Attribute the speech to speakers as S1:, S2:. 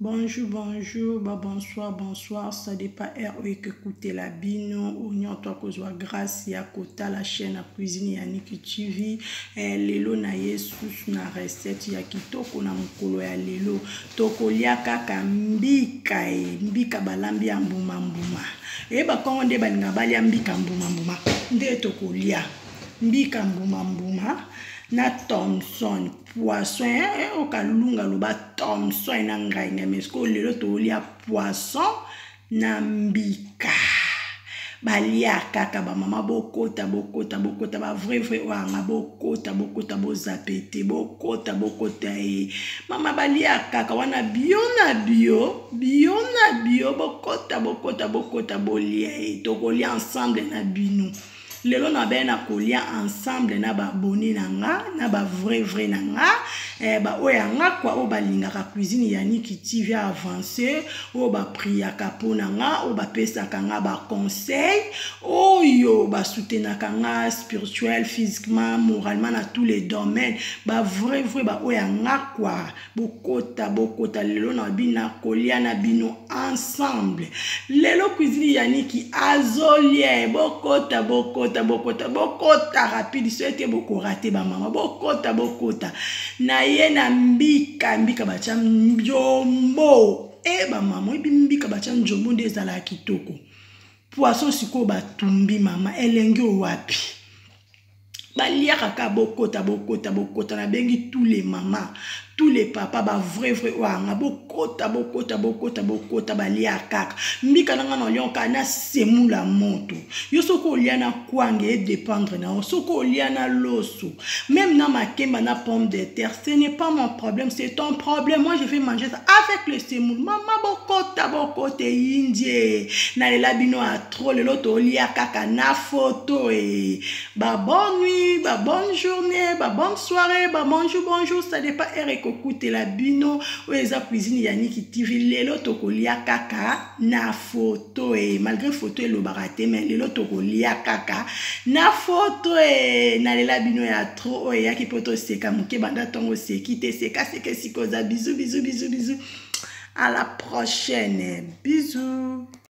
S1: Bonjour, bonjour, bonsoir, bonsoir. Ça dépend où écoutez la bino. Oignon, toi, que soit grâce à côté la chaîne à cuisine Yannick TV. Lelo na yesus na recette ya kitoko na mukolo ya lelo. Toko lia kaka mbika mbika balambi ya mbuma mbuma. Eba kongo nde balinga balia mbika mbuma mbuma. Nde toko lia mbika mbuma mbuma. Na Thomson poisson okalunga loba Thomson na ngai mesko lelo tolia poisson na mbika balia kaka ba mama bokota ba vrai wanga bokota bozapete bokota mama balia kaka wana bio bokota bolia tokolia ensemble na bino. Lelo na ben na kolia ensemble na ba boni na nga na ba vrai na nga ba oya nga kwa o balinga ka cuisine Yannick TV avancé o ba priaka pona nga o ba pesa ka nga ba conseil oyo ba soutenaka nga spirituel physiquement moralement na tous les domaines ba vrai ba oya nga kwa bokota lelo na bina kolia na bino ensemble lelo cuisine Yannick azolie bokota rapide souhaite beaucoup raté ba mama bokota na ye na mbika bacha njombo ba mama mbika bacha njombo nde ezala kitoko poisson siko batumbi mama elenge wapi balia kaka bokota na bengi tous les mamans tous les papas ba vrai wanga bokota balia kaka mbika nanga na lionka na semula moto yo soko lia na kwange dépendre na soko lia na loso même na makemba na pomme de terre ce n'est pas mon problème c'est ton problème moi je vais manger ça avec le semoule mama bokota indie na lela bino a trop le loto lia kaka na photo ba bonne nuit ba bonne journée ba bonne soirée ba bonjour ça dépend écoutez la bino ou eza cuisine Yannick TV lelo tokolia kaka na photo malgré photo le baraté mais lelo tokolia kaka na photo na lela bino ya trop ya ki poto seka muke banda tongo sekite seka sikoza bisous à la prochaine bisous.